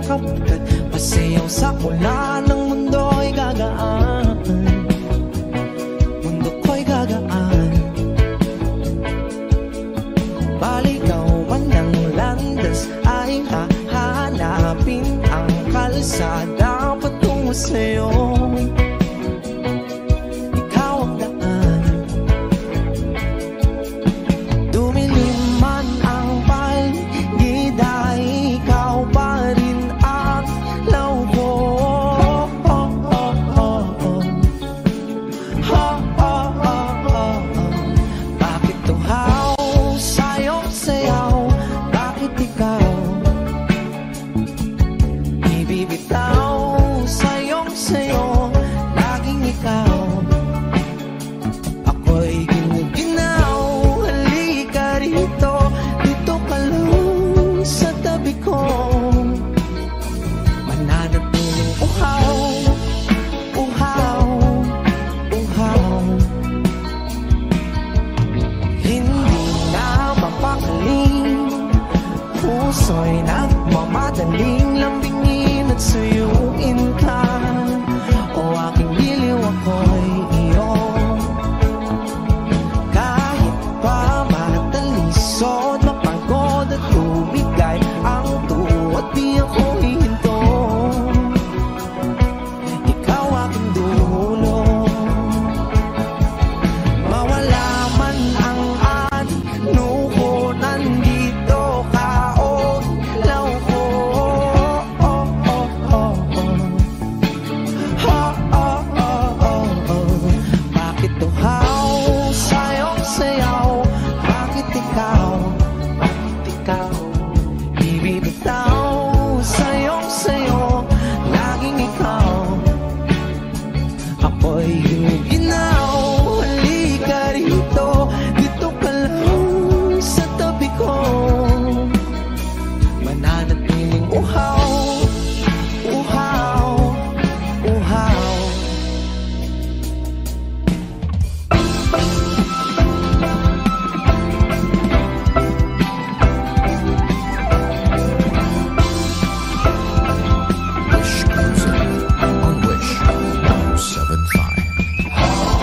kapatid. Pasayaw sa ulan ng mundo'y gagaan, mundo ko'y gagaan. Baligaw man ng landas ay hahanapin ang kalsada patungo sa'yo. Ikaw ang daan, dumilim man ang paligid ay ikaw pa rin ang lawbo. Bakit tuhaw sa'yo sayaw? Bakit ikaw ibibitaw sa'yong sayo? Laging ikaw, ako'y ginuginaw. Halika rito, dito ka lang sa tabi ko. Mananatiling uhaw, uhaw, uhaw. Hindi na mapakaling, puso'y nagmamadaling lambingin at suyuin ka. O aking giliw, ako'y iyo. Kahit pa matalisod, mapagod at tumigay ang tuwa, di ako hihinto. Ikaw aking dulo, mawala man ang ano ko, nandito ka o ilaw ko. Bakit tuhaw sa'yong sayaw? Bakit ikaw ibibitaw sa'yong sayo? Laging ikaw, ako'y ginuginaw. Halika rito, dito ka lang sa tabi ko. Mananatiling uhaw, uhaw, uhaw.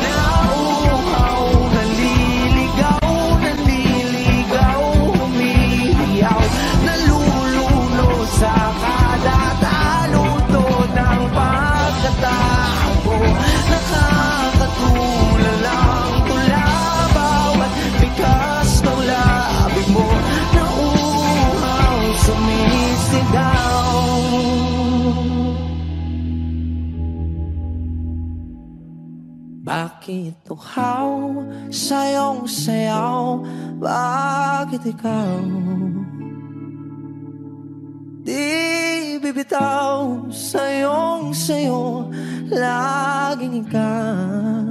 Nauuhaw, naliligaw, naliligaw, humihiyaw, nalululo sa kada taluto ng pagkatao. Nakakatulala ang tula, bawat bigas ng labi mo. Nauuhaw, sumisigaw. Bakit tuhaw sa'yong sayaw? Bakit ikaw di bibitaw sa'yong sayo? Laging ikaw,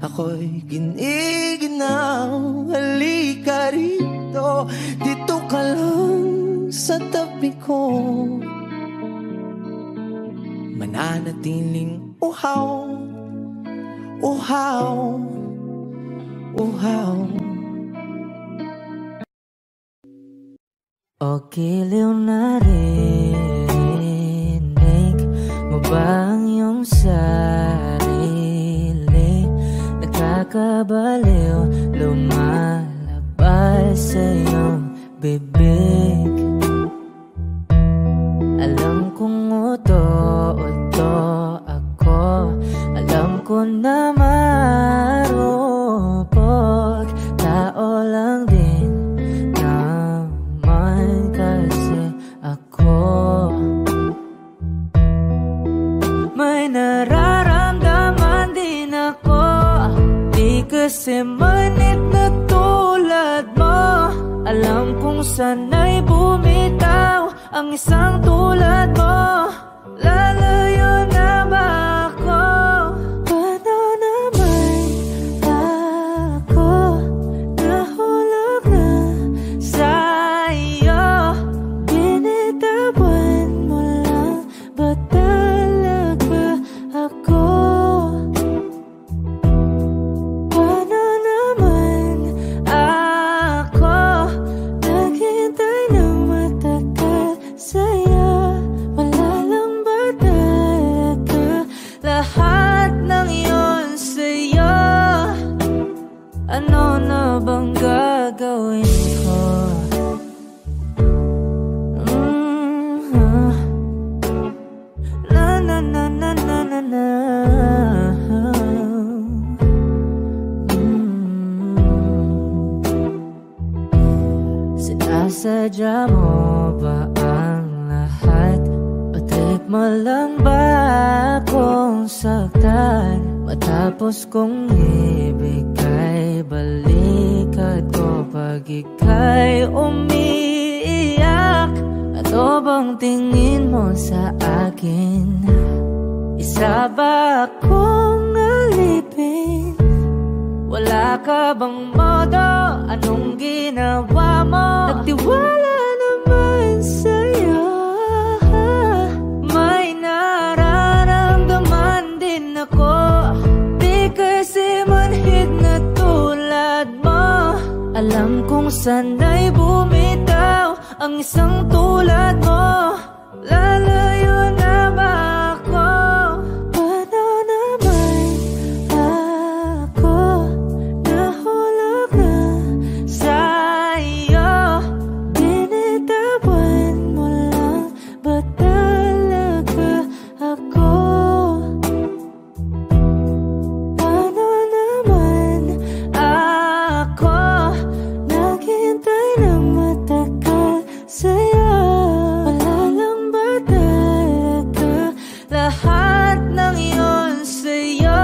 ako'y giniginaw. Halika rito, dito ka lang sa tabi ko. Mananatiling uhaw, uhaw, uhaw. O giliw narinig mo ba ang iyong sarili? Nakakabaliw, lumalabas sa iyong bibig. Alam kong uto-uto ako, alam ko na marupok, tao lang din naman kasi ako. May nararamdaman din ako, di kasi manit na tulad mo. Alam kong sana'y bumitaw ang isang tulad mo. Lalayo na ba ako? Paano naman ako nahulog na sa'yo? Binitawan mo lang ba talaga ako? Paano naman ako naghintay ng matagal sa'yo? lang ba akong saktan? Matapos kong ibigay, balikat ko pag ika'y umiiyak. Ano bang tingin mo sa akin? Isa ba akong alipin? Wala ka bang modo? Anong ginawa mo? Nagtiwala naman sa'yo. May nararamdaman din ako. Di kasi manhid na tulad mo. Alam kong sana'y bumitaw ang isang tulad mo. Lalayo na ba ako? Paano naman ako nahulog na sa'yo? Binitawan mo lang ba talaga ako? Paano naman ako naghintay ng matagal sa'yo? Wala lang ba talaga lahat ng iyon sa'yo?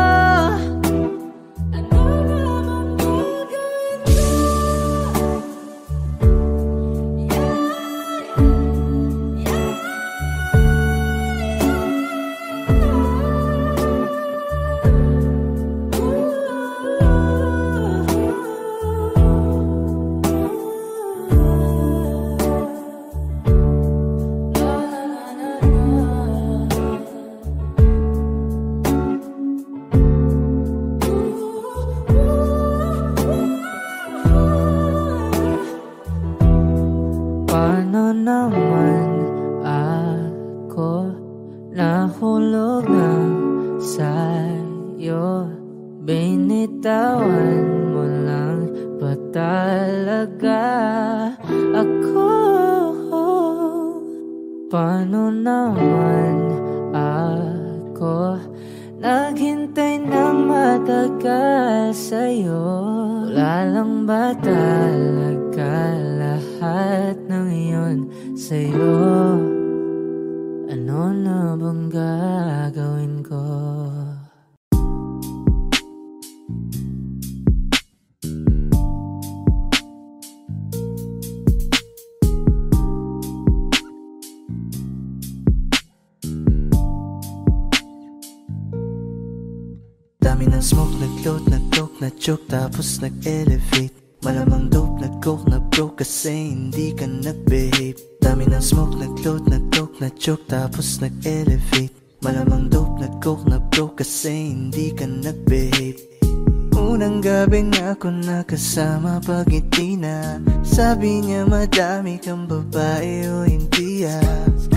Ano naman gagawin ko? Paano naman ako nahulog na sa'yo? Binitawan mo lang ba talaga ako? Paano naman ako naghintay ng matagal sa'yo? Wala lang ba talaga lahat ng iyon sa'yo? Ano na bang gagawin ko? Dami ng smoke, nag-load, nag-coke, na-choke, tapos nag-elevate. Malamang dope, nag-coke, na-broke kasi hindi ka nag-behave. Dami ng smoke, nag-load, nag-coke, na-choke, tapos nag-elevate. Malamang dope, nag-coke, na-broke kasi hindi ka nag-behave. Unang gabi na ako nakasama pag ngiti na. Sabi niya madami kang babae o hindi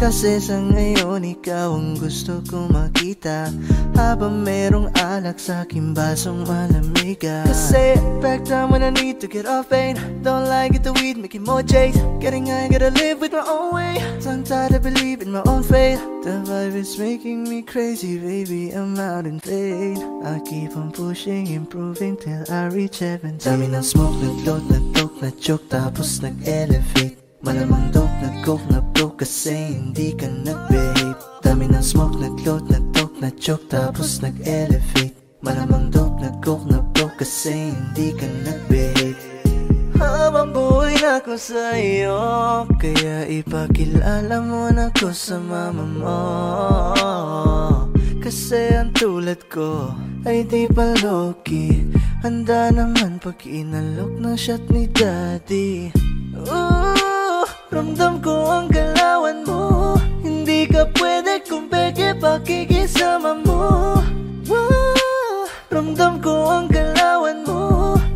Kasi sa ngayon ikaw ang gusto kong makita. Habang merong alak sa aking basong malamig Kasi back down when I need to get off pain. Don't like it the weed, making more chase. Getting high, gotta live with my own way. Tongue tied, I believe in my own fate. The vibe is making me crazy, baby, I'm out in fade. I keep on pushing, improving till I reach heaven. Dami ng smoke, nag-load, nag-coke, na-choke, tapos nag-elevate. Malamang dope, nag-coke, na-broke kasi hindi ka nag-behave. Dami ng smoke, nag-load, nag-coke, na-choke, tapos nag-elevate. Malamang dope, nag-coke, na-broke kasi hindi ka nag-behave. Habang buhay na ako sa'yo, kaya ipakilala mo na ko sa mama mo. Kasi ang tulad ko ay di pa low-key. Handa naman pag inalok ng shot ni daddy. Ramdam ko ang galawan mo. Hindi ka pwede kung peke pakikisama mo. Ramdam ko ang galawan mo.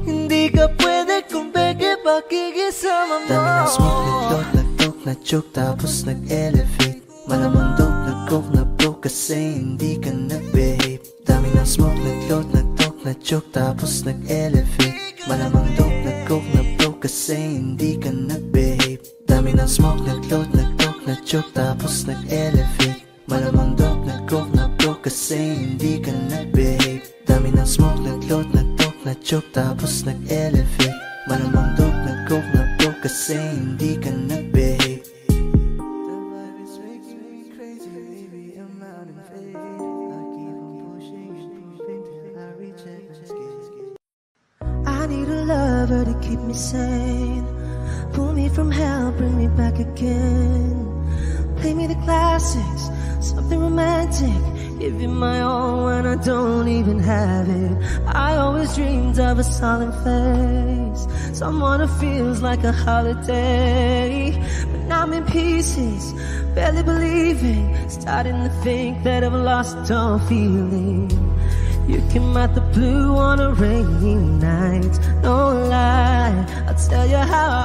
Hindi ka pwede kung peke pakikisama mo. Dami ng smoke, nag-load, nag-coke, na-choke, tapos nag-elevate. Malamang dope, nag-coke, na-broke kasi hindi ka nag-behave. Dami ng smoke, nag-load, nag-coke, na-choke, tapos nag-elevate. Malamang dope, nag-coke, na-broke kasi hindi ka nag-behave. Dami ng smoke, nag-load, nag-coke, na-choke, tapos nag-elevate. Malamang dope, nag-coke, na-broke kasi hindi ka nag-behave. Dami ng smoke, nag-load, nag-coke, na-choke, tapos nag-elevate. Malamang dope, nag-coke, na-broke kasi hindi ka nag-behave. The vibe is making me crazy, baby, keep me sane. Pull me from hell, bring me back again. Play me the classics, something romantic. Give you my all when I don't even have it. I always dreamed of a solemn face, someone who feels like a holiday. But now I'm in pieces, barely believing, starting to think that I've lost all feeling. You came out the blue on a rainy night, no lie, I'll tell you how I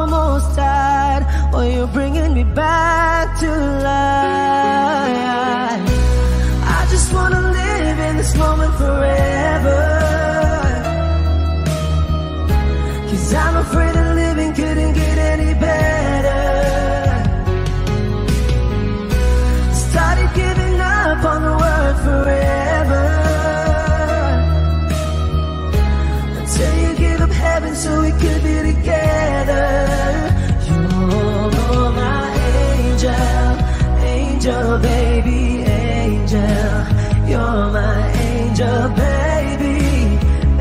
almost died. Oh, you're bringing me back to life. I just wanna live in this moment forever, 'cause I'm afraid that living couldn't get any better. Started giving up on the word forever, until you give up heaven so we could be together. You're my angel, angel baby, angel. You're my angel baby,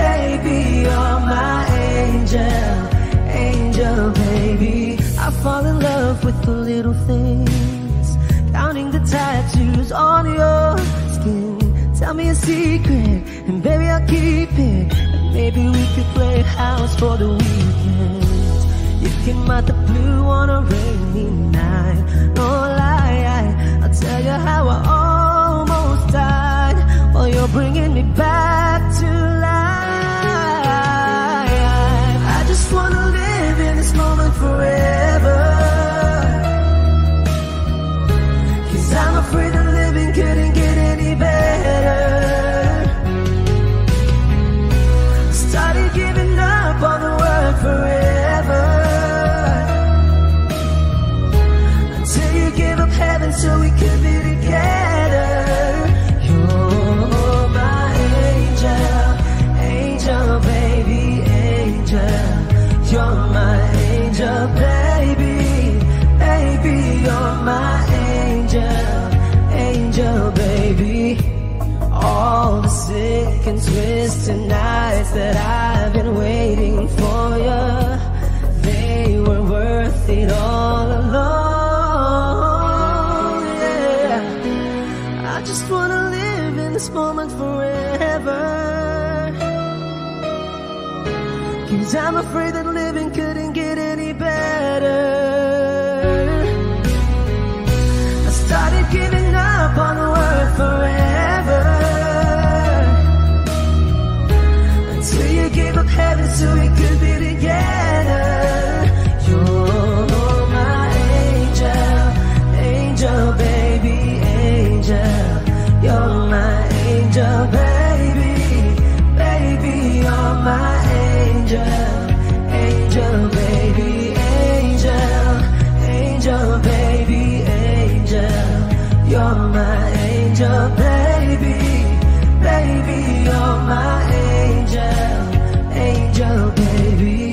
baby. You're my angel, angel baby. I fall in love with the little things, counting the tattoos on your skin. Tell me a secret, and baby I'll keep it. And maybe we could play house for the weekend. You came out the blue on a rainy night, no lie, I'll tell you how I almost died. Well, you're bringing me back to life. I just wanna live in this moment forever, 'cause I'm afraid that living couldn't get any better. Started giving up on the word forever, until you give up heaven so we could be together. You're my angel, angel baby, angel. You're my angel baby, baby. You're my angel, angel baby. All the sick and twisted nights that I've been waiting for you, they were worth it all alone. Yeah, I just wanna live in this moment forever, 'cause I'm afraid that living couldn't get any better. I started giving up on the word forever, until you gave up heaven so we could be together. You're my angel, angel baby, angel. You're my angel baby, baby. You're my angel, angel baby, angel. Angel baby, angel. You're my angel baby, baby. You're my angel, angel baby.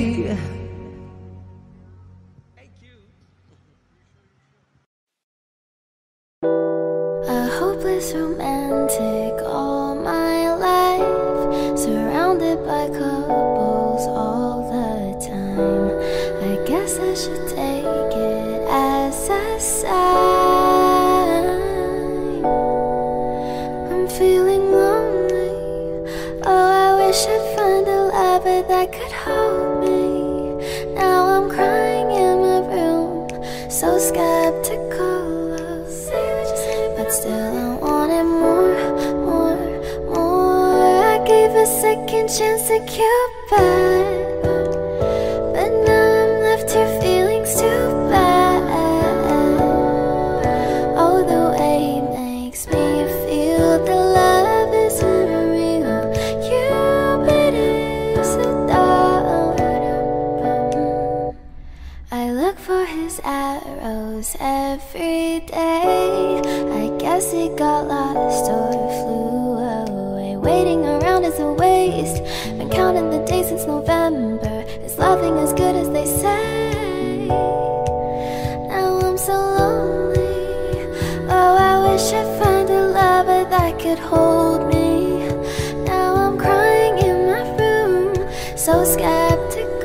A hopeless romantic all my life, surrounded by couples all the time. I guess I should take it as a sign. I'm feeling lonely. Oh, I wish I'd find a lover that could hold me. Now I'm crying in my room, so skeptical. But still I wanted more, more, more. I gave a second chance to Cupid, but now I'm left here feeling too bad. Oh, the way he makes me feel the love isn't real. Cupid is a dog. I look for his arrows every day. I guess he got lost or flew away. Waiting around is a waste. Been counting the days since November. Is loving as good as they say? Now I'm so lonely. Oh, I wish I'd find a lover that could hold me. Now I'm crying in my room, so skeptical.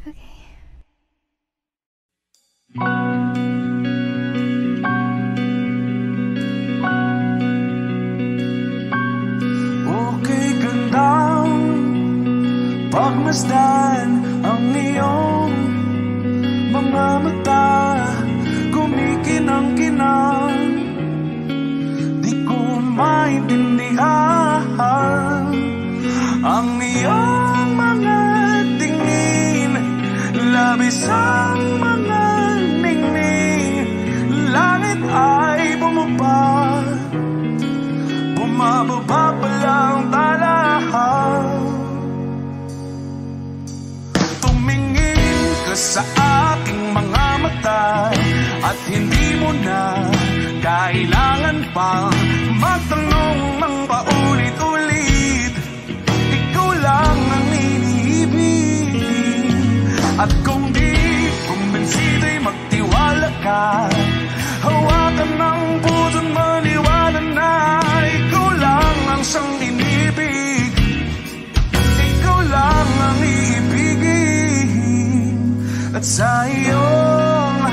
Okay. Okay gandang pagmasdan ang iyong mga mata, kumikinang-kinang, di ko maintindihan ang iyong mga tingin, labis ang mga ningning, langit ay bumaba, bumababa pa lang talahaw. Tumingin ka sa aking mga mata at hindi mo na kailangan pang magtanong ng paulit-ulit. Ikaw lang ang iniibig, at kung di kumbinsido'y magtiwala ka. Hawakan ng puso't maniwala na ikaw lang ang siyang inibig. Ikaw lang ang iibigin, at sa iyong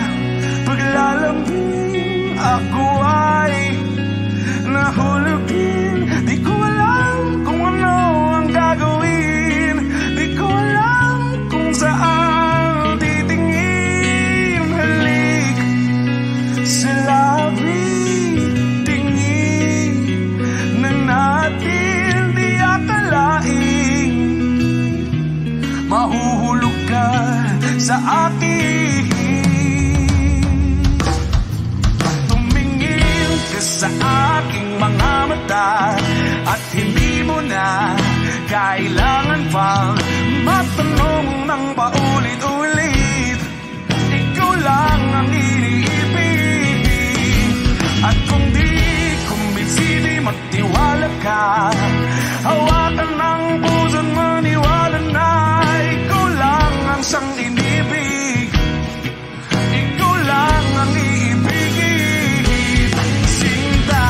paglalambing ako ay nahulugin. Di ko alam kung ano ang gagawin, di ko alam kung saan titingin. Halik sa labi, tingin na natin di akalain, mahuhulog ka sa akin. Tumingin ka sa aking mga mata at hindi mo na kailangan pang magtanong ng paulit-ulit. Ikaw lang ang iniibig, at kung di kumbinsido'y magtiwala ka. Hawakan ng puso't maniwala na ikaw lang ang siyang inibig. Ikaw lang ang iibigin, Sinta.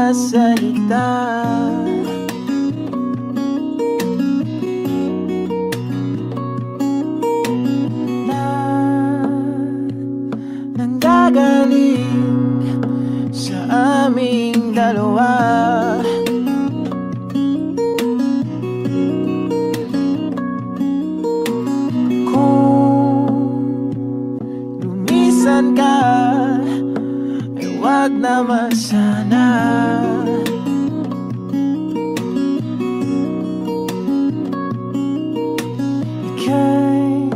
mga salita. Nanggagaling sa aming dalawa. Kung lumisan ka, ay wag naman sana. Ika'y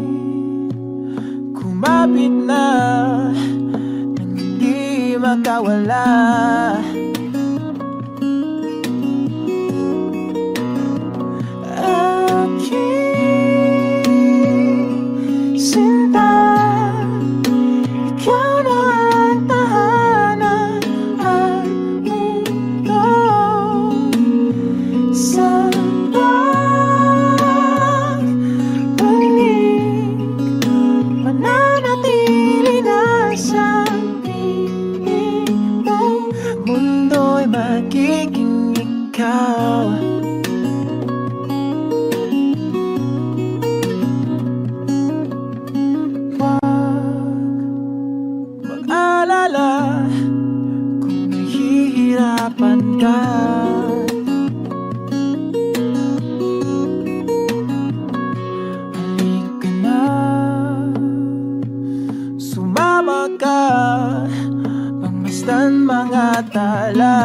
kumapit na makawala. Aking sinta, ikaw na ang tahanan at mundo. Sa pagbalik, mananatili na sa mundo'y magiging ikaw. Huwag mag-alala kung nahihirapan ka. Halika na, sumama ka, pagmasdan mga tala.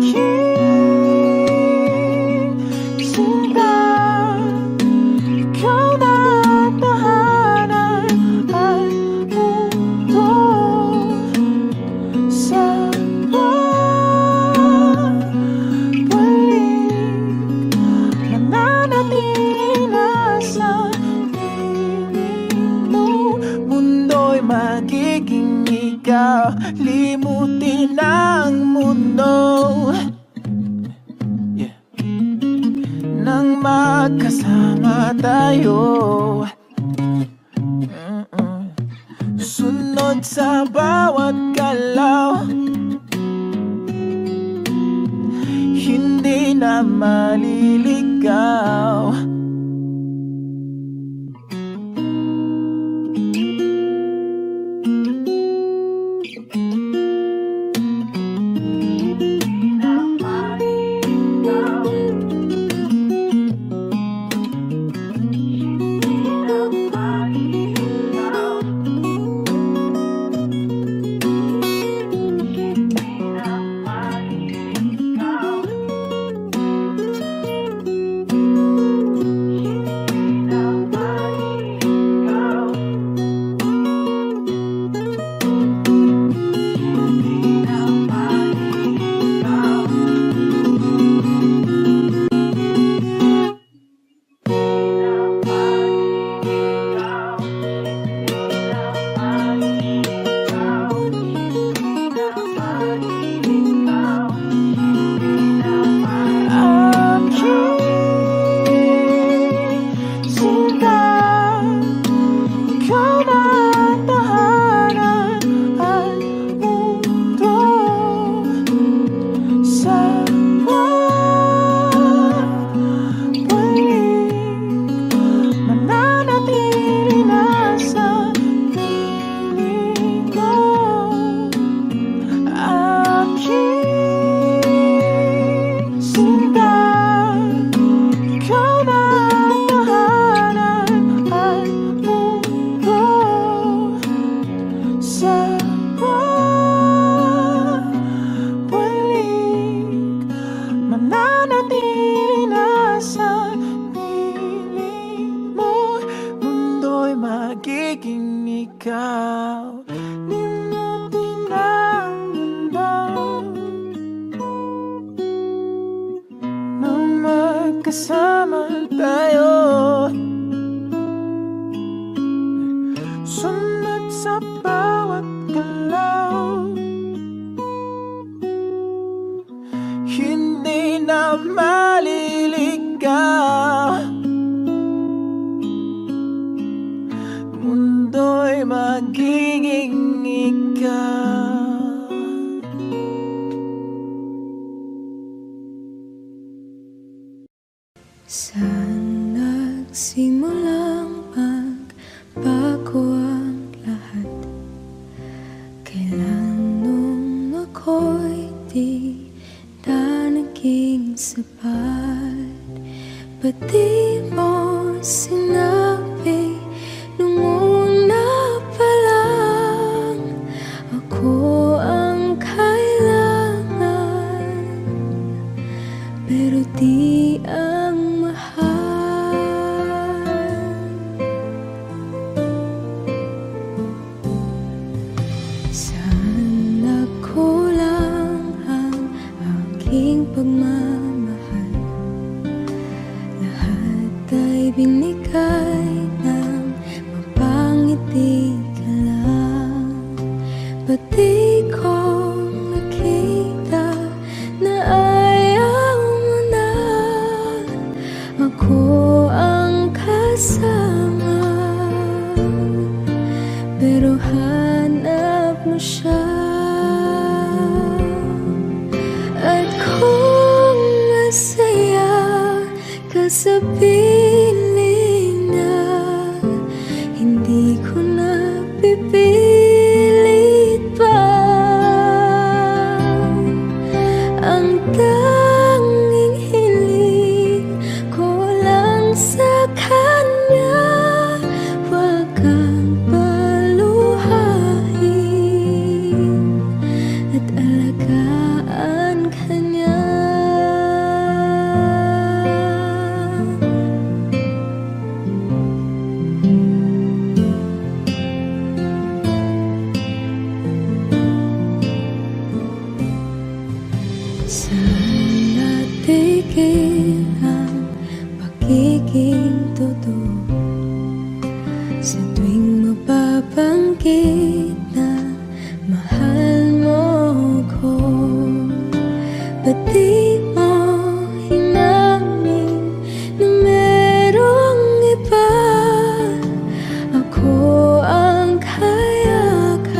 Aking sinta, ikaw na ang tahanan at mundo. Sa pagbalik, mananatili na sa mundo'y magiging ikaw. Limutin ang mundo, yeah, nang magkasama tayo. Sunod sa bawat galaw, hindi na maliligaw. magiging ikaw. Limutin ang mundo nang magkasama tayo. Sunod sa bawat galaw, hindi na maliligaw. Mundo'y magiging ikaw. Saan nagsimulang magbago ang lahat? Kailan nung ako'y di na naging sapat? Ba't di mo sinabi nung una pa lang ako ang kailangan, pero di ang pagmamahal. Lahat ay binigay ng mapangiti ka lang. Ba't di ko nakita na ayaw mo na ako ang kasama, pero hanap mo siya. At kung masaya ka sa piling na, hindi ko na pipilit pa. Ang tanging hiling ko lang sa kanya, wag kang paluhain at alagaan kanya. Saan natigil ang pagiging totoo? Sa tuwing mapapanggit na mahal mo ko, ba't di mo hinamin na merong iba? Ako ang kayakap,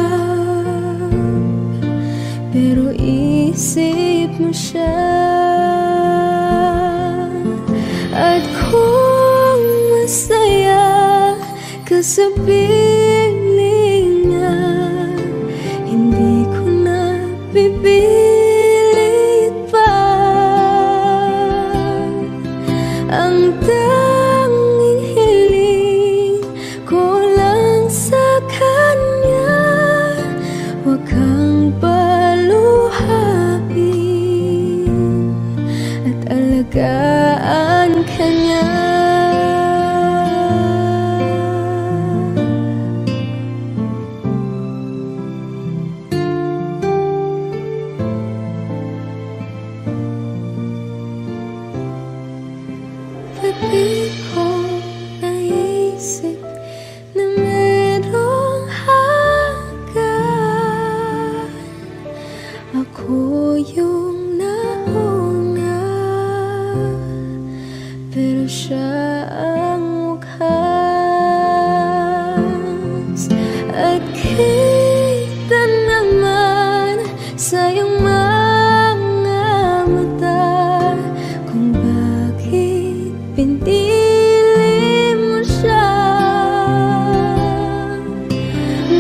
pero isip mo siya. At kung masaya ka sa piling niya, hindi ko na pipilit pa. Ang tanging hiling ko lang sa kanya, wag kang paluhain at alagaan kanya. Ba't di ko naisip na merong hanggan? Ako yung nauna, pero siya ang wakas. At kita naman sa iyong mga mata kung bakit pinili mo siya.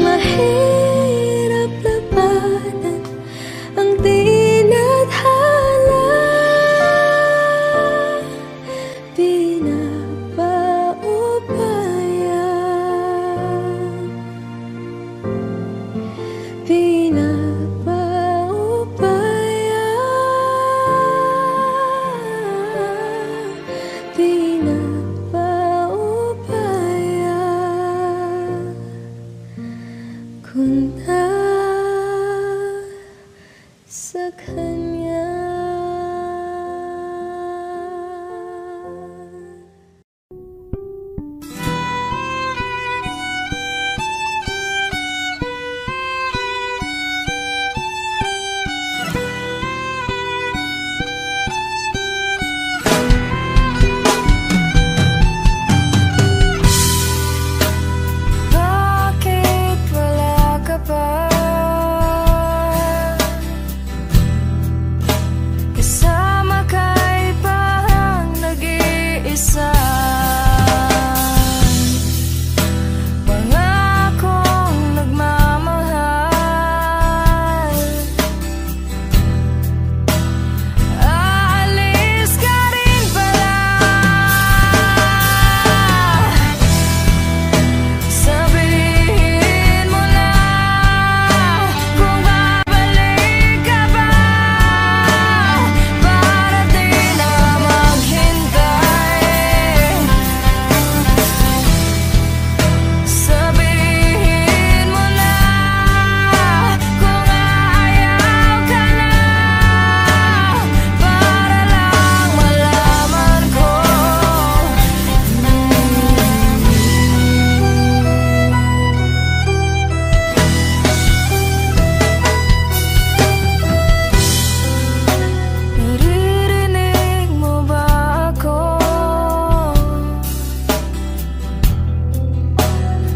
Mahirap labanan ang tinadhana, kung nasa kanya. Bakit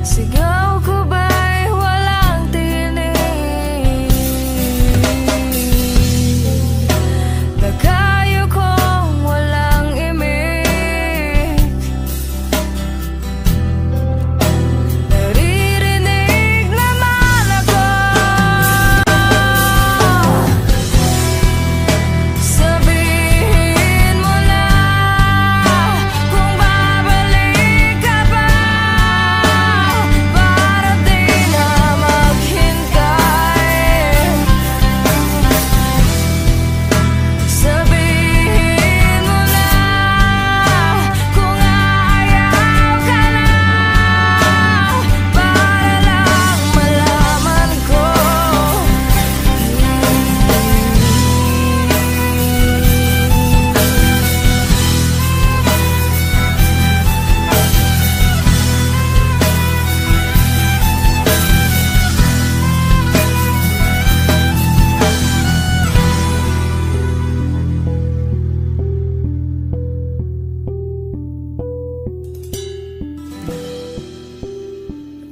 Sigaw ko ba'y walang tinig? Nakayo kong walang imig. Naririnig naman ako. Sabihin mo na kung babalik ka ba, para di na maghintay. Sabihin mo na kung ayaw ka na, para lang malaman ko.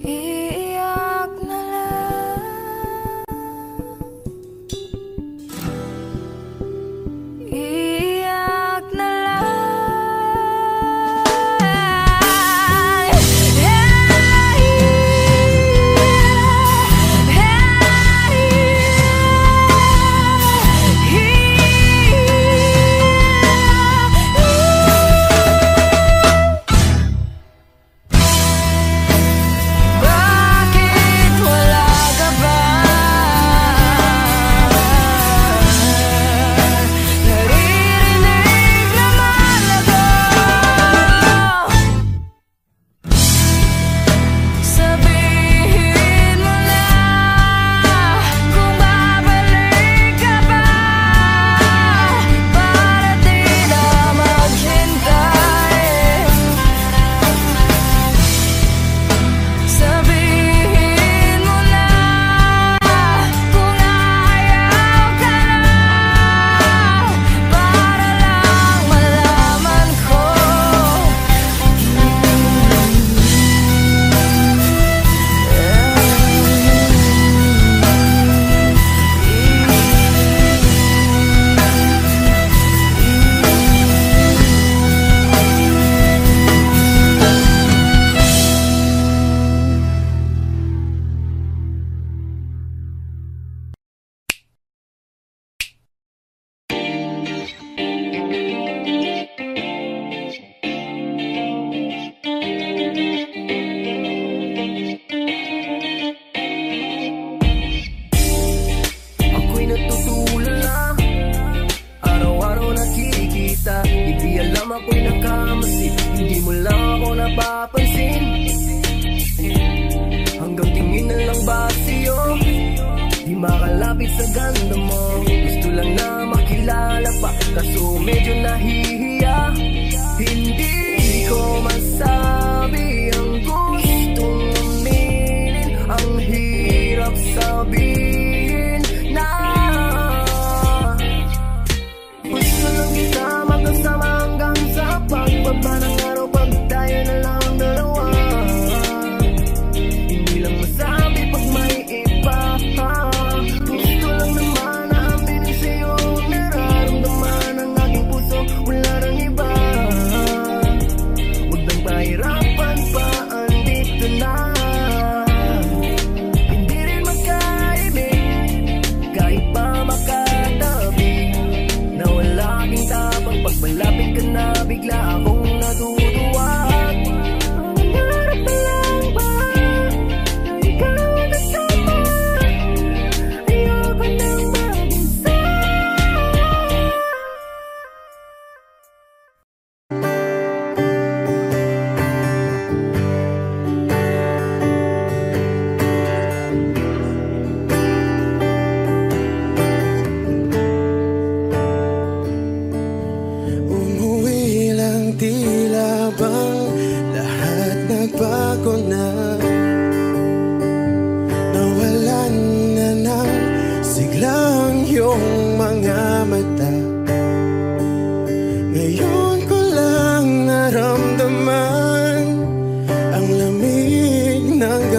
Iiyak na lang. Iiyak na lang. Bakit wala ka ba? Naririnig naman ako. Sabihin mo na kung babalik ka ba, para di na maghintay. Sabihin mo na kung ayaw ka na, para lang malaman ko. Ako'y natutulala, araw-araw nakikita. Hindi alam ako'y nakamasid, hindi mo lang ako napapansin. Hanggang tingin na lang ba sa'yo, di makalapit sa ganda mo. Gusto lang na makilala pa, kaso medyo nahihiya. Hindi ko masabi ang gustong aminin, ang hirap sabihin na gusto lang kita magkasama hanggang sa pagbaba ng araw, pag tayo na lang ang dalawa. Hindi lang masabi pag may iba. Gusto lang naman na aminin sa'yo ang nararamdaman ng aking puso. Wala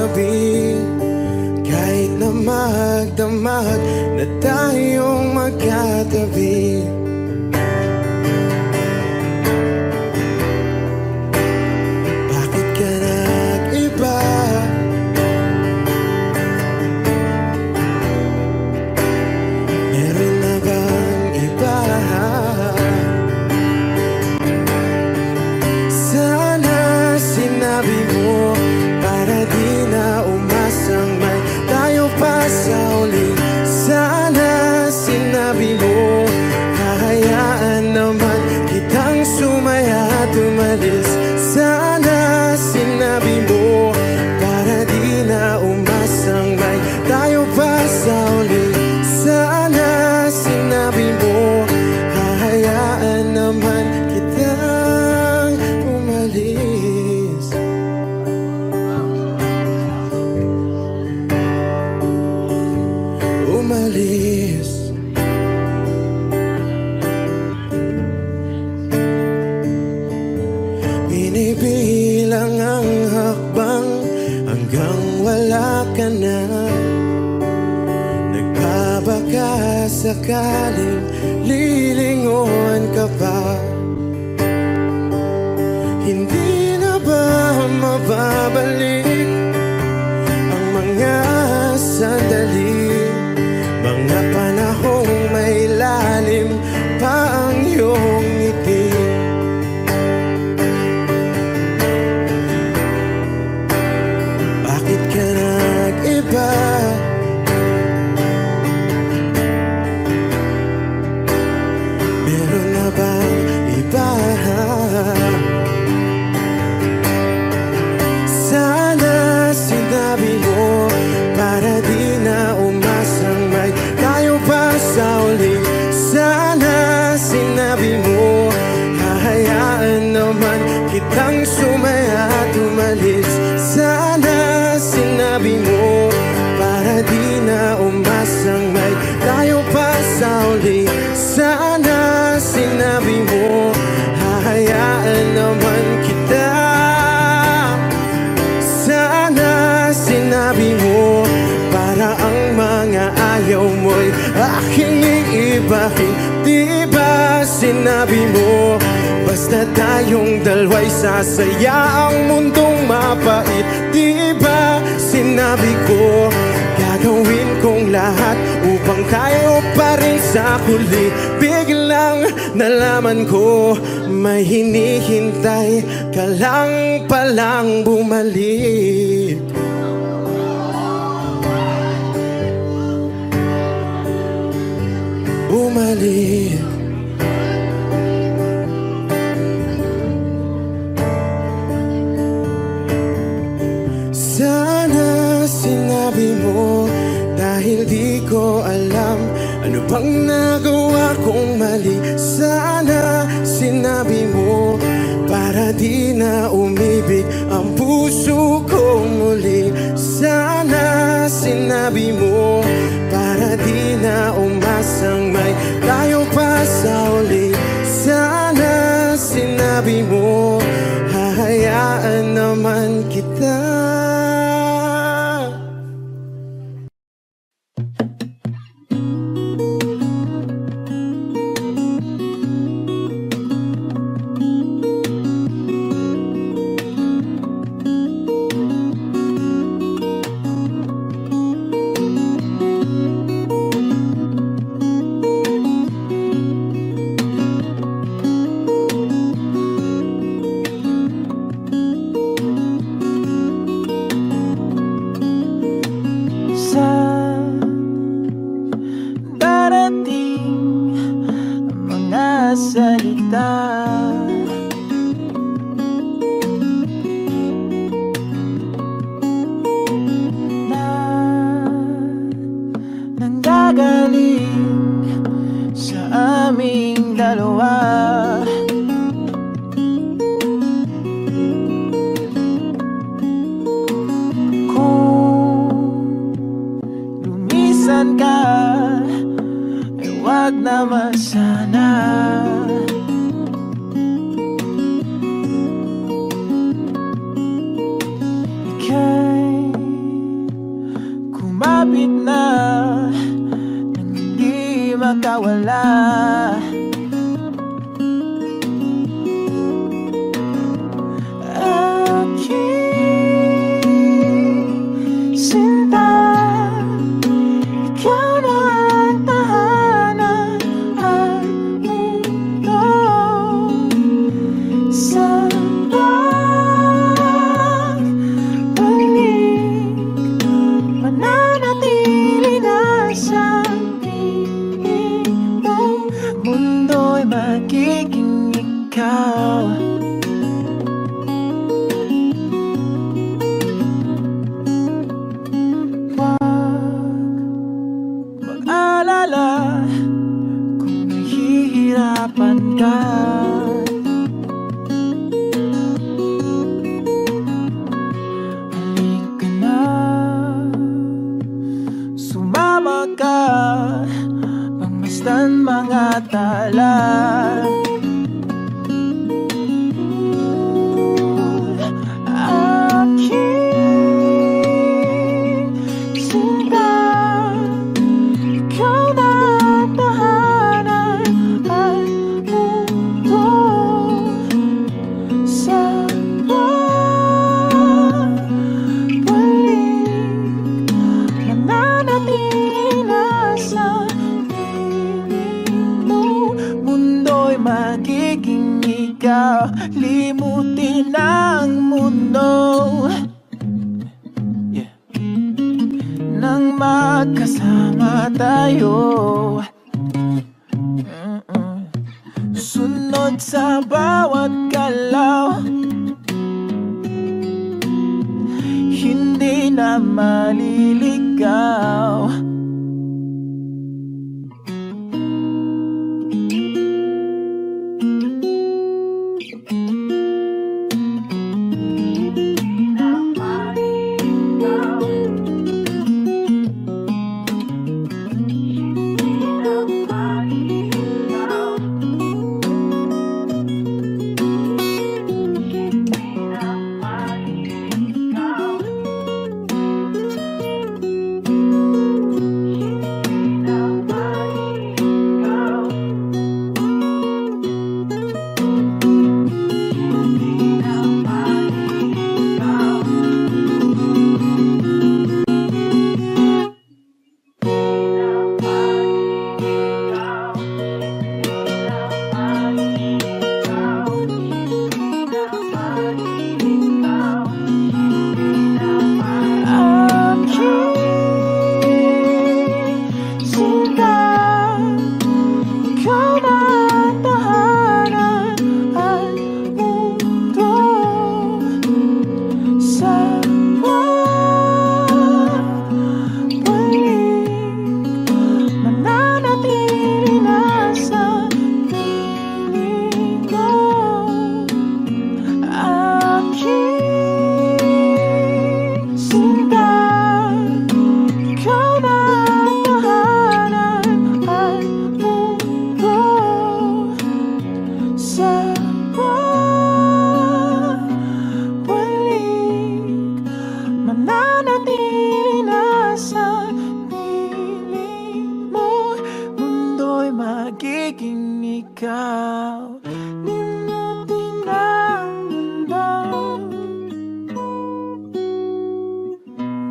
gabi, kahit na magdamag na tayong magkatabi. Bakit ka nag-iba? Meron na bang iba? Sana sinabi mo para di na umasang may tayo pa sa uli. Sana sinabi mo hahayaan naman kitang sumaya at umalis. Sana sinabi mo para di na umasang may tayo pa sa uli. Sana sinabi mo hahayaan naman kitang umalis. Umalis. Binibilang ang hakbang hanggang wala ka na. Nagkabaka sakaling lilingon ka pa. Hindi na ba mababalik ang mga sandali, mga panahong may lalim pa ang iyong ngiti? Bakit ka nag-iba? Meron na bang iba? Sana sinabi mo para di na umasang may tayo pa sa uli. Sana sinabi mo hahayaan naman kitang sumaya at umalis. Sana sinabi mo para di na umasang may tayo pa sa uli. Sana sinabi mo hahayaan naman kita. Sana sinabi mo para ang mga ayaw mo'y aking iibahin. Di ba sinabi mo basta tayong dalawa'y sasaya ang mundong mapait? Di ba sinabi ko gagawin kong lahat upang tayo pa rin sa huli? Biglang nalaman ko may hinihintay ka lang palang bumalik. Bumalik. Sana sinabi mo dahil di ko alam ano bang nagawa kong mali. Sana sinabi mo para di na umibig ang puso ko muli. Sana sinabi mo para di na umasang may tayo pa sa uli. Sana sinabi mo hahayaan naman kita. lumapit na nang hindi makawala. Aking sinta, ikaw na ang tahanan at mundo sa mananatili na sa piling mo. Mundo'y magiging ikaw. Huwag mag-alala kung nahihirapan ka. Pangmasdan mga tala. Aking sinta, ikaw na ang tahanan at mundo sa pagbalik. Mananatili na sa mundo'y magiging ikaw. Limutin ang mundo, yeah, nang magkasama tayo. Sunod sa bawat galaw, hindi na maliligaw. magiging ikaw. Limutin ang mundo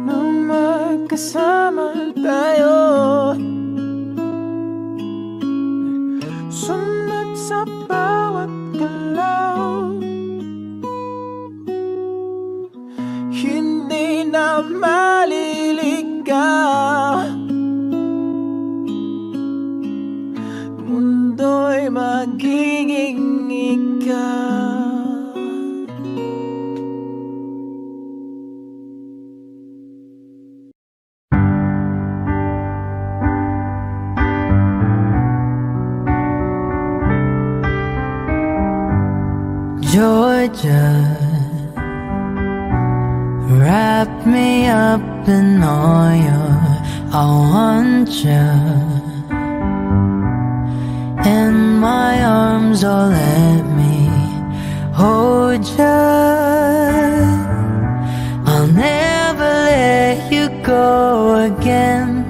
nang magkasama tayo. Sunod sa bawat galaw, hindi na maliligaw. Mundo'y magiging ikaw. Georgia, wrap me up in oil. I want you in my arms, oh let me hold you. I'll never let you go again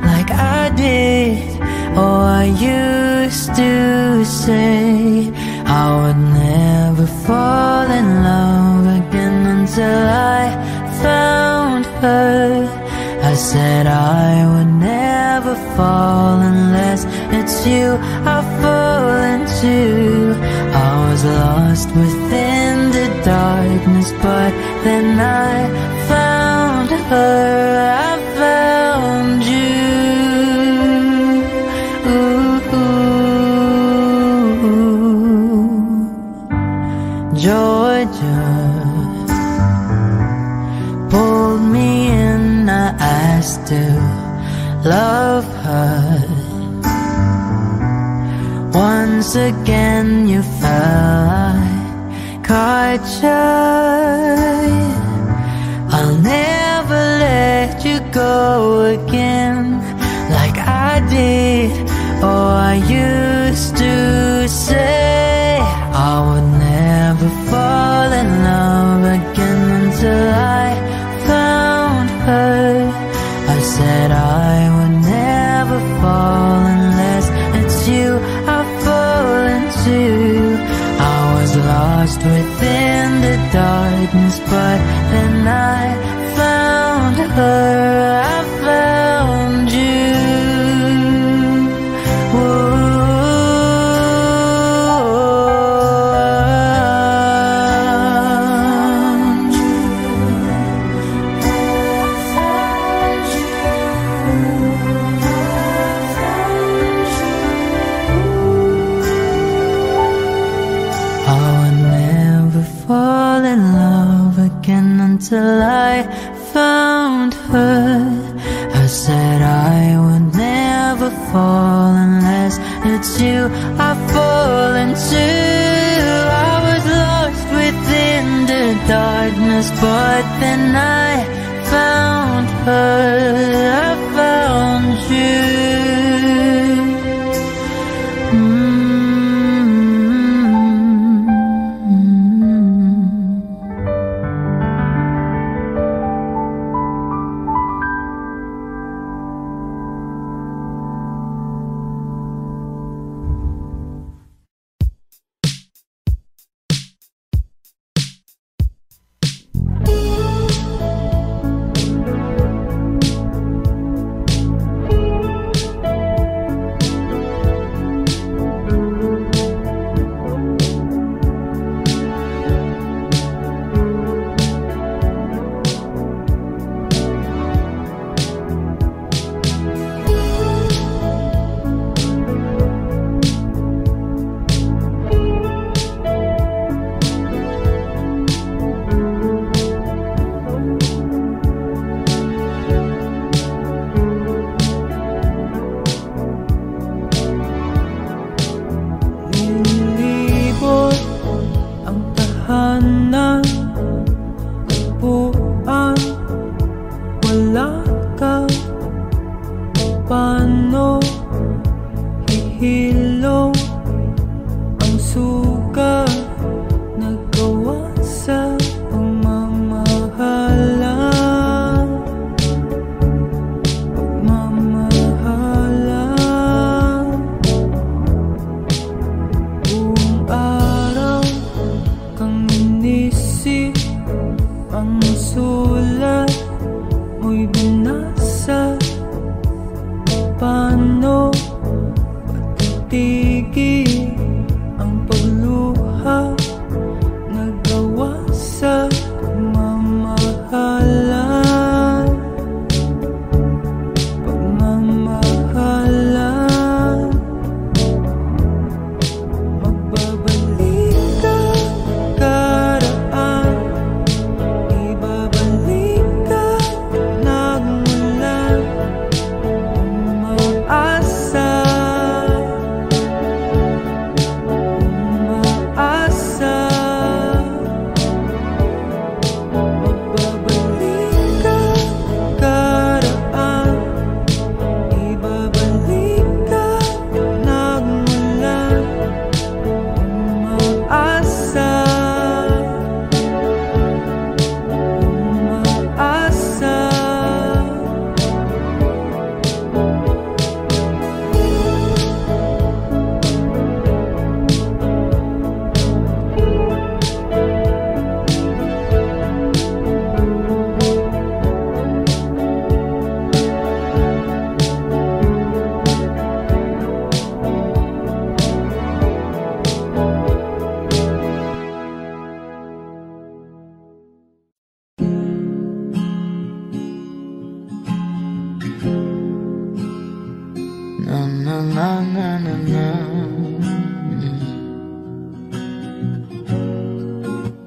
like I did. Oh, I used to say I would never fall in love again until I found her. I said I would never fall unless it's you I fall into. I was lost within the darkness, but then I found her. I found you. Georgia pulled me in, I asked to love her. Once again you fell, I caught you. I'll never let you go again like I did. Oh, I used to say I would never fall in love again until I found her. I said I would never fall unless it's you I fall into. I was lost within the darkness, but then I found her. I found you. Until I found her. I said I would never fall unless it's you I fall into. I was lost within the darkness, but then I found her. I found you. Ang sulat mo'y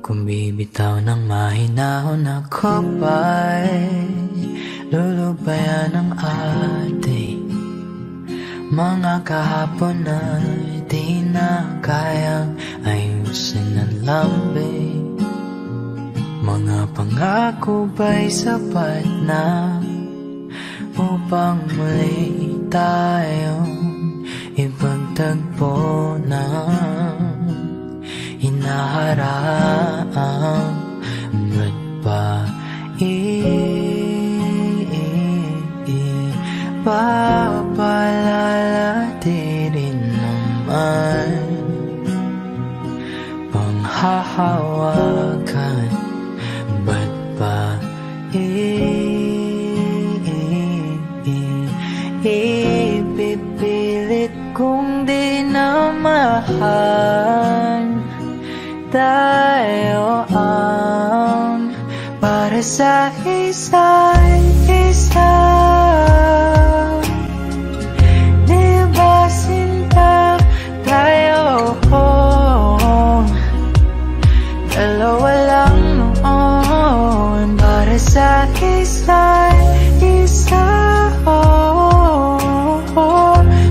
Kung bibitaw ng mahinahon ako ba'y lulubayan ng ating mga kahapon na di na kayang ayusin ng lambing. Mga pangako ba'y sapat na upang muli tayong ipagtagpo na hinaharap? Ba't ba papalalatirin naman panghahawakan? Ba't ba ipipilit kong di na mahal? Tayo ang para sa isa't isa. Di ba sinta tayo? Dalawa lang noon para sa isa't isa.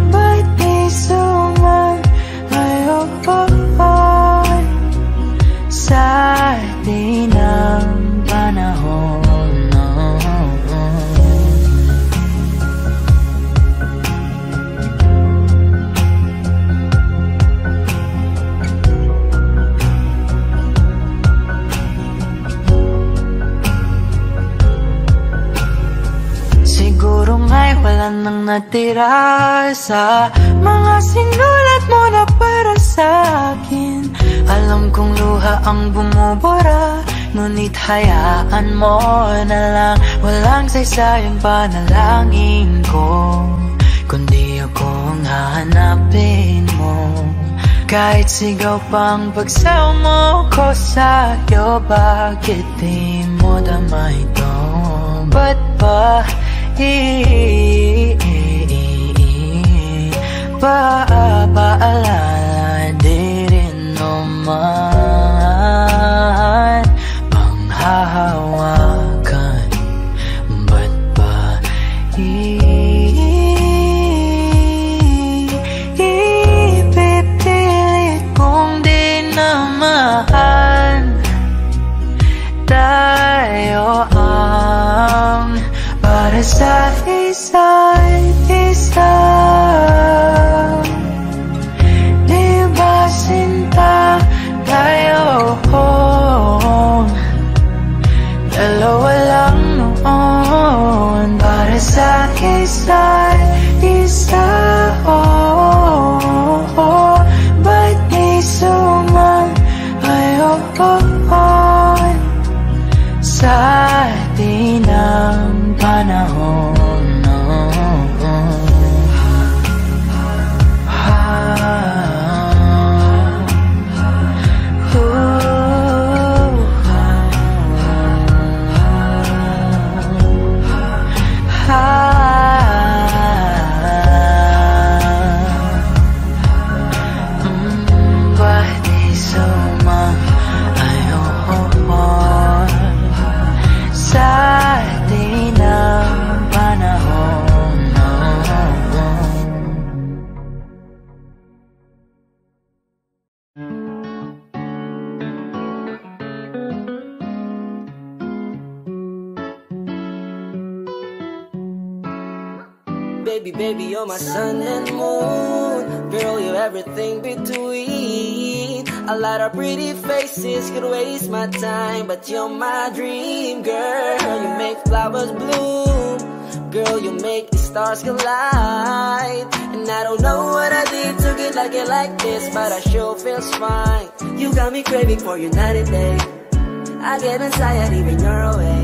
Ba't di sumayon sa atin ang panahon? Siguro nga'y wala nang natira sa mga sinulat mo na para sa akin. Alam kong luha ang bumubura, ngunit hayaan mo na lang. Walang saysayang panalangin ko, kundi ako ang hahanapin mo. Kahit sigaw pang pagsaw mo ko sa'yo, bakit di mo dama ito? Ba't ba paalala di rin naman panghahawakan? Ba't ba ipipilit kong di na mahal? Tayo ang para sa isa't isa. Di ba sinta tayo? Dalawa lang noon para sa isa't isa. Ba't di sumayon sa atin ang panahon? Baby, baby, you're my sun and moon. Girl, you're everything between. A lot of pretty faces could waste my time, but you're my dream, girl. You make flowers bloom. Girl, you make the stars collide. And I don't know what I did to get like this, but I sure feels fine. You got me craving for you night and day. I get anxiety when you're away,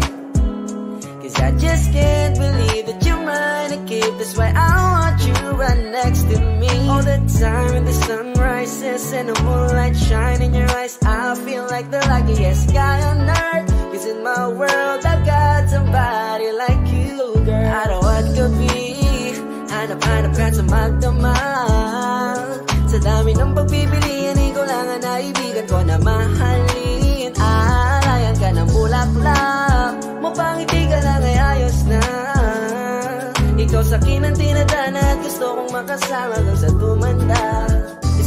'cause I just can't believe that you're mine to keep. That's why I want you right next to me all the time. When the sun rises and the moonlight shine in your eyes, I feel like the luckiest guy on earth. 'Cause in my world I've got somebody like you, girl. I don't want to be hanap-hanap ka sa magdamag. na mahalin. Aalayan ka ng bulaklak, mapangiti ka lang ay ayos na. Ikaw sa'kin ang tinadana at gusto kong makasama kang sa tumanda.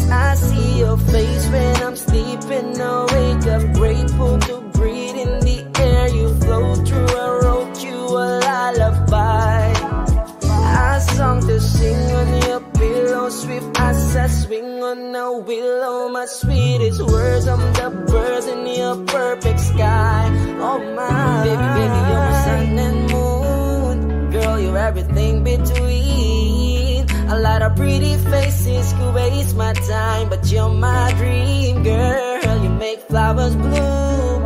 I see your face when I'm sleeping. I wake up grateful to breathe in the air you flow through. I wrote you a lullaby, a song to sing on your pillow. Swift as a swing on a willow. My sweetest words, I'm the birds in your perfect sky. Oh my baby, baby, you're my sun and moon. Girl, you're everything between. A lot of pretty faces could waste my time, but you're my dream, girl. You make flowers bloom,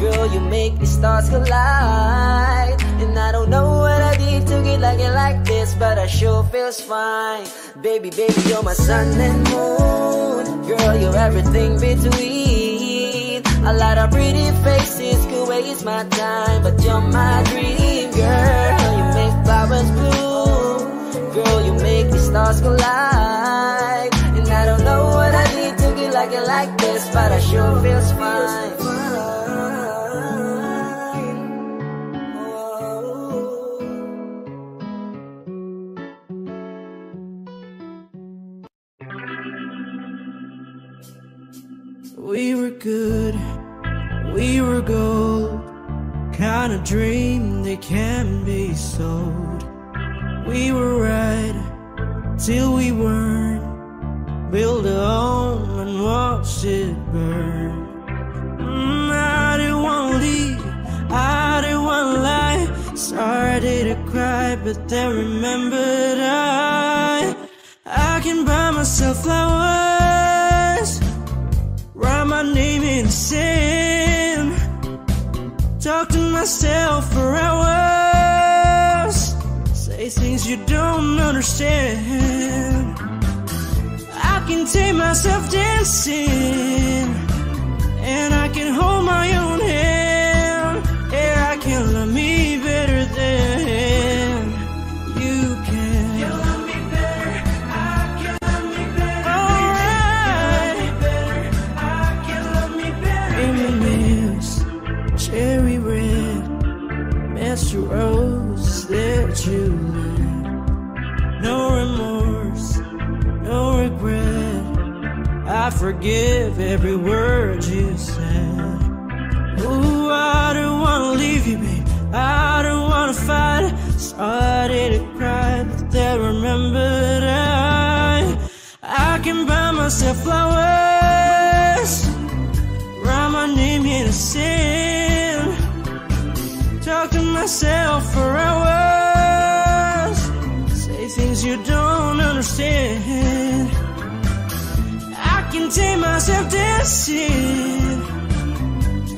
girl, you make the stars collide. And I don't know what I did to get like it like this, but I sure feels fine. Baby, baby, you're my sun and moon. Girl, you're everything between. A lot of pretty faces could waste my time, but you're my dream, girl. You make flowers bloom, girl, you make the stars collide. And I don't know what I need to get like it like this, but I sure feels fine. We were good, we were gold, kind of dream that can be sold. We were right till we weren't. Build a home and watch it burn. I didn't want to leave, I didn't want to lie. Started to cry, but then remembered I can buy myself flowers, write my name in the sand, talk to myself for hours, say things you don't understand. I can take myself dancing, and I can hold my own hand. Yeah, I can love me better than you can. You love me better, I can love me better. Alright, I can love me better. M&M's, cherry red, Mr. Rose that you led. No remorse, no regret, I forgive every word you said. Ooh, I don't wanna leave you, babe, I don't wanna fight. Started to cry, but then remembered I can buy myself flowers, write my name in the sand, talk to myself for hours, say things you don't understand. I can take myself dancing,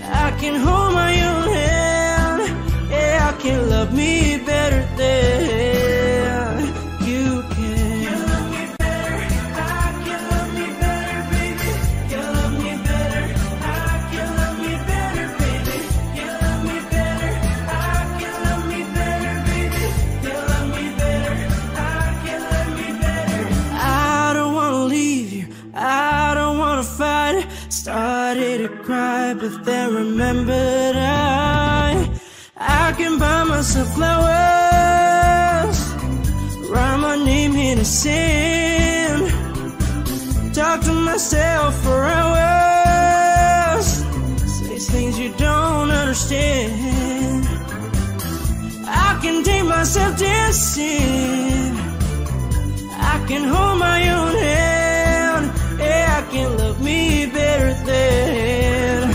I can hold my own hand. Yeah, I can love me better than you can. You love me better, I can love me better, baby. You love me better, I can love me better, baby. You love me better, I can love me better, baby. You love me better, I can love me better. I don't wanna leave you, I don't wanna fight. Started to cry, but then remembered I can buy myself flowers, write my name in the sand, talk to myself for hours, say things you don't understand. I can take myself dancing, I can hold my own hand. Yeah, I can love me better than,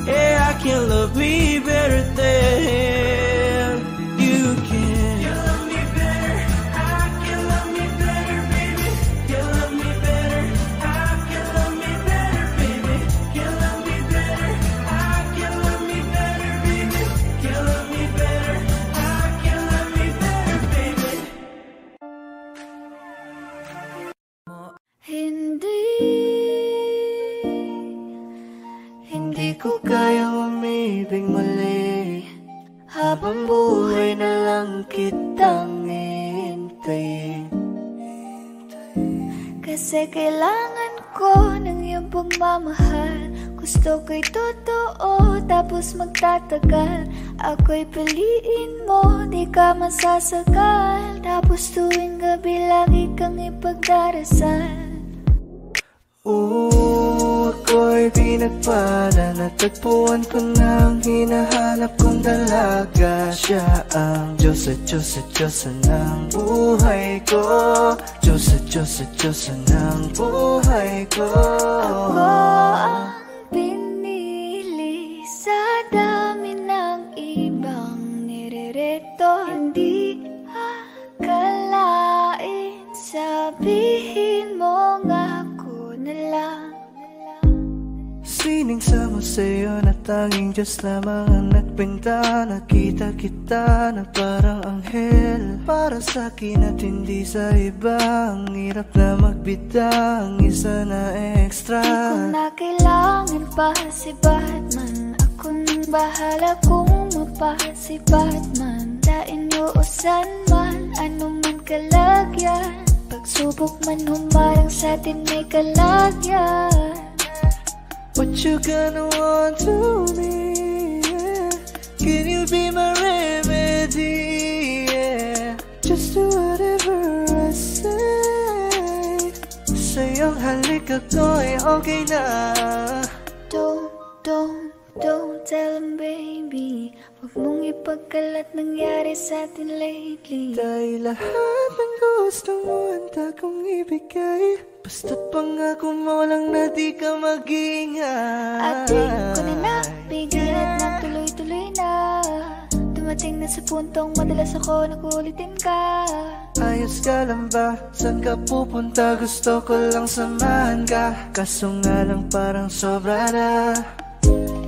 yeah, I can love me better than you can. You love me better, I can love me better, baby. You love me better, I can love me better, baby. You love me better, I can love me better, baby. You love me better, I can love me better, baby. Hindi ko kayang umibig muli, habang buhay na lang kitang hintayin. Kasi kailangan ko ng iyong pagmamahal, kung gusto ko'y totoo, tapos magtatagal. Ako'y piliin mo, di ka masasagal. Tapos tuwing gabi lagi kang ipagdarasal. Ako'y pinagpala, natagpuan ko na ang hinahanap kong dalaga. Siya ang Diyos at Diyos at Diyosa ng buhay ko. Diyos at Diyos at Diyosa ng buhay ko. Ako ang pinili sa dami ng ibang nirereto. Hindi akalain, sabihin mo nga ako na lang. Sining sama sa'yo na tanging Diyos lamang ang nagbenta. Nakita kita na parang anghel para sa'kin at hindi sa iba. Ang hirap na magbida, ang isa na extra. Di ko na kailangan pa si Batman. Ako nang bahala kung mapa si Batman. Dain mo o san man, ano man kalagyan. Pagsubok man humarang sa'tin may kalagyan. What you gonna want to me, yeah? Can you be my remedy, yeah? Just do whatever I say. Sa'yong halik ako'y okay na. Don't tell him, baby. Huwag mong ipagkalat nangyari sa'tin lately. Dahil lahat ng gusto mo handa kong ibigay. Basta't pangako mo lang na di ka mag-iingay. At di ko na nabigyan at nagtuloy-tuloy na. Dumating na sa puntong madalas ako nakulitin ka. Ayos ka lang ba? Saan ka pupunta? Gusto ko lang samahan ka. Kaso nga lang parang sobra na.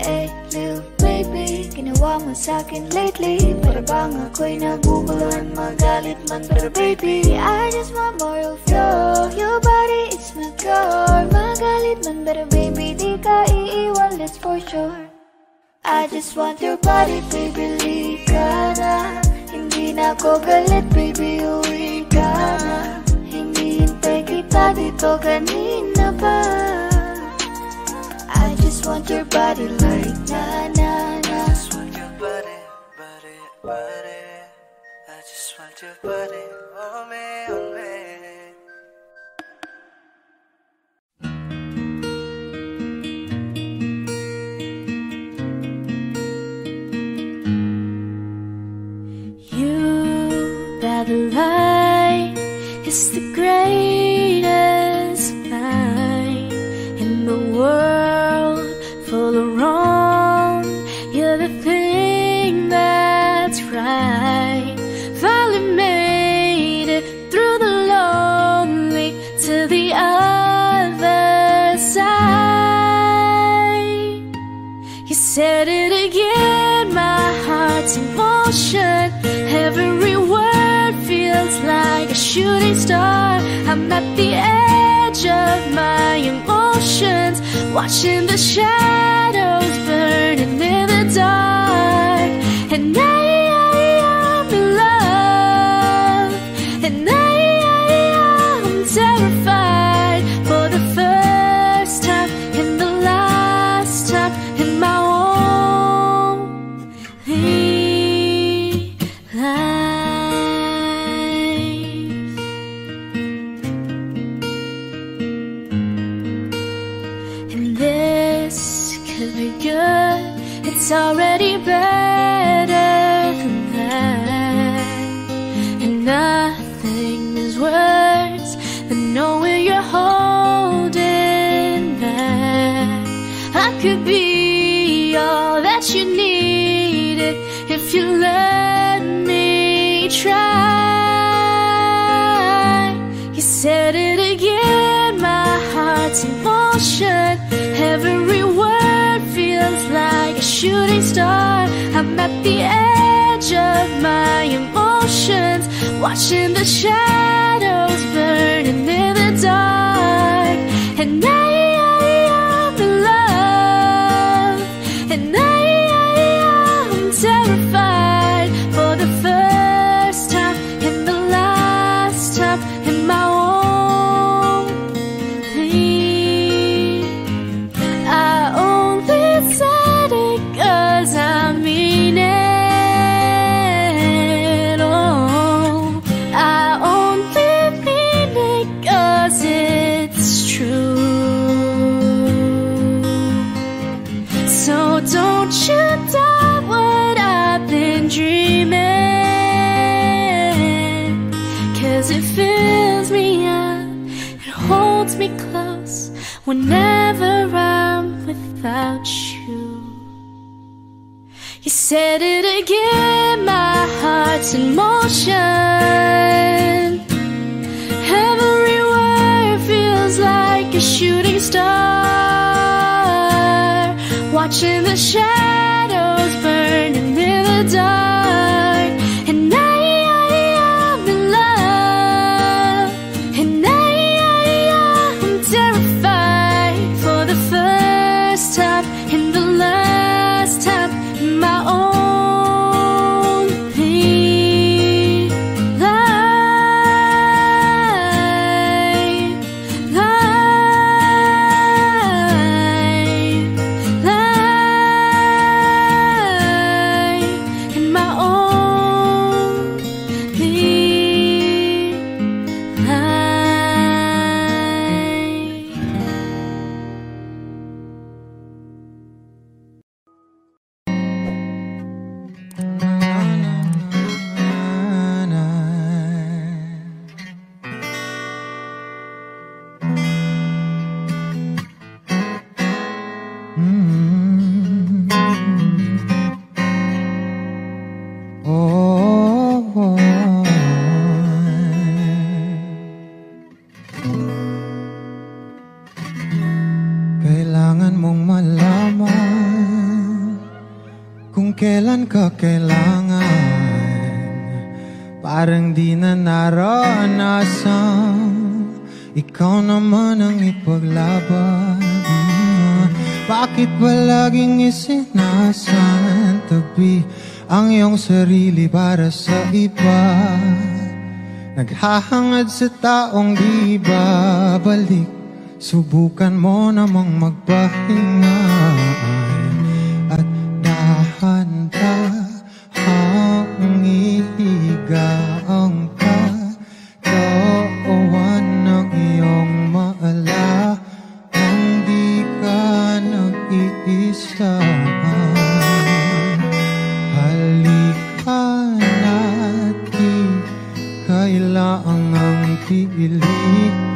Hey, little baby, ginawa mo sa'kin lately. Para bang ako'y naguguluhan, magalit man. Pero baby, I just want more of you. Your body is my core. Magalit man, pero baby, di ka iiwan, that's for sure. I just want your body, baby, lika na. Hindi na ako galit, baby, uwi ka na. Hindi hintay kita dito kanina pa. I just want your body like na-na-na. I just want your body, body, body. I just want your body on me, on me. You by the light is the greatest line in the world full of wrong. You're the thing that's right. Finally made it through the lonely to the other side. You said it again, my heart's in motion. Every word feels like a shooting star. I'm at the edge of my emotions, watching the shadows burning in the dark. And I'm in love, and I'm terrified for the first time and the last time in my only life. And this could be good, it's already better than that. And nothing is worse than knowing you're holding back. I could be all that you needed if you let me try. You said it again, my heart's in motion. Every word feels like a shooting star. I'm at the edge of my emotions, watching the shadows burning in the dark. And I'm in love, and I'm terrified for the first time and the last time in my only. I only 'cause it fills me up, it holds me close whenever I'm without you. You said it again, my heart's in motion. Every word feels like a shooting star, watching the shadows burning in the dark. And I'm in love, and I'm terrified for the first time and the last time in my only life, in my only Kailangan mong malaman kung kailan ka kailangan. Parang di na naranasan, ikaw naman ang ipaglaban. Bakit ba laging isinasantabi ang iyong sarili para sa iba? Naghahangad sa taong di babalik, subukan mo namang magpahinga at dahan-dahang ihiga ang katawan ng iyong maala. Ang di ka nag-iisa, halika na't di kailangang pilitin,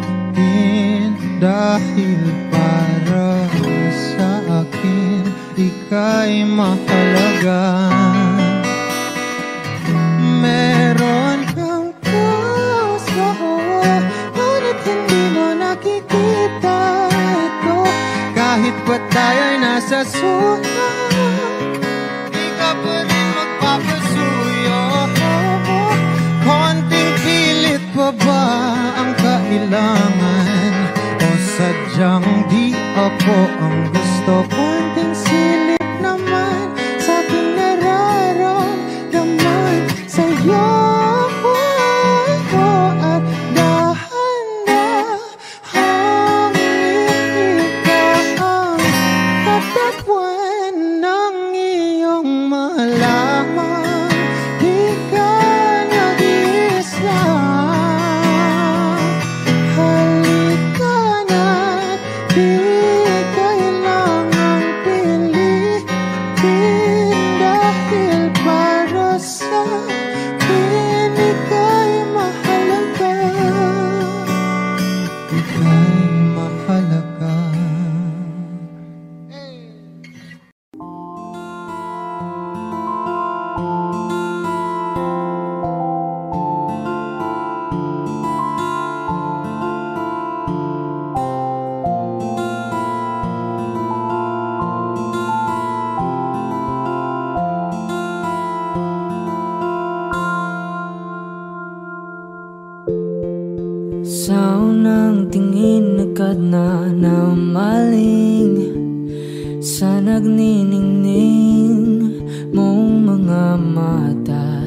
dahil para sa akin ika'y mahalaga. Meron kang puso, ngunit hindi mo nakikita ito. Kahit pa tayo'y nasa sulat, di ka pa rin magpapasuyo. Konting pilit pa ba ang kailangan? O sadyang di ako ang gusto? Konting silip naman sa aking nararamdaman sa'yo. At dahan-dahang ikaw ang katawan ng iyong malaman. Di ka nag-iisa, halika na't di kailangang pilitin, dahil para sa akin ika'y mahalaga. Ika'y mahalaga. Sa unang tingin agad na namaling sa nagniningning mong mga mata.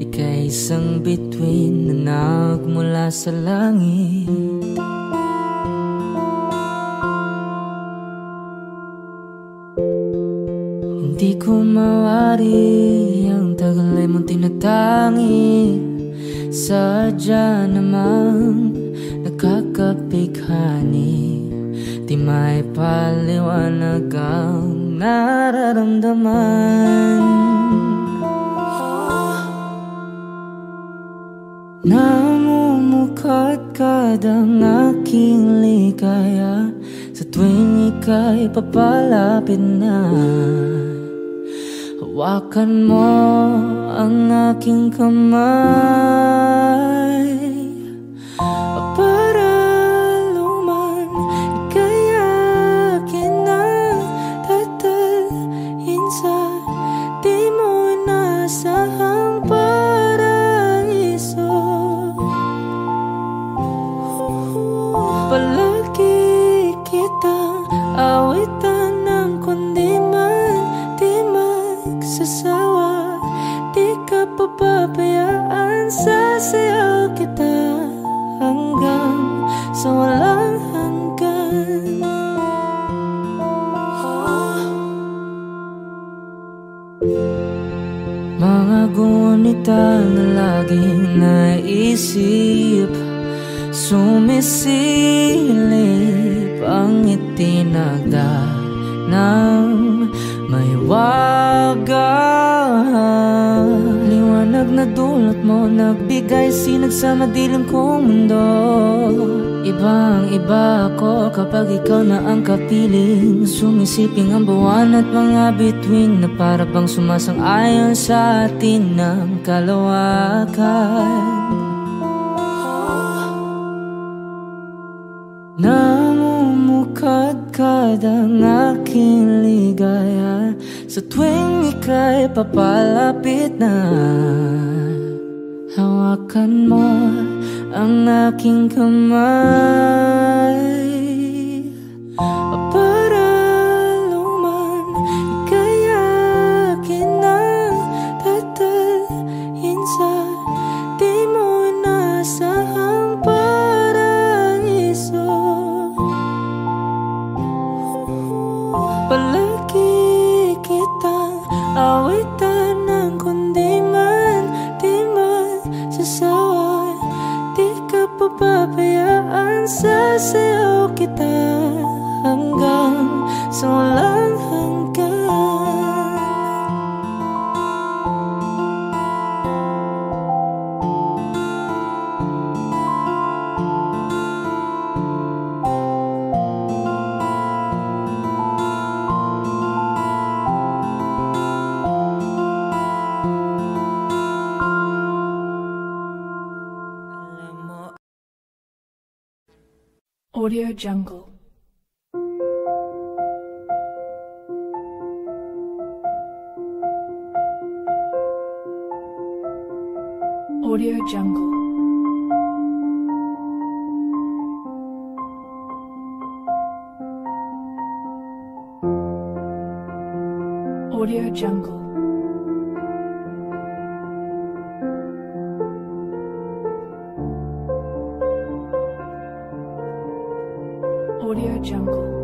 Ika'y isang bituin na nagmula sa langit. Hindi ko mawari ang tagal ay mong tinatangi. Sadya namang nakakapighani, di may paliwanag ang nararamdaman. Namumuhay mukadkad ang aking ligaya sa tuwing ika'y papalapit na. Hawakan mo ang aking kamay para luman ika'y akin na tatalhin sa di mo inasahang paraiso. Palagi kitang awitan ng kundi man di magsasawa. Di ka papabayaan, sasayaw kita hanggang sa walang hanggan. Mga gunita na laging naisip, sumisilip ang itinagda ng may wagang liwanag na dulot mo, nagbigay sinag sa madilim kong mundo. Ibang iba ako kapag ikaw na ang kapiling, sumisiping ang buwan at mga bituin na para bang sumasang-ayon sa atin ng kalawakan. Namumukadkad ang aking ligaya sa tuwing ika'y papalapit na. Hawakan mo ang aking kamay para luman ika'y akin na tatalhin sa di mo inasahang paraiso. Palagi kitang awitan ng kundi man di magsasawa. Di ka papabayaan, sasayaw kita hanggang sa walang hanggan. Audio Jungle. Audio Jungle. Audio Jungle. Audio Jungle.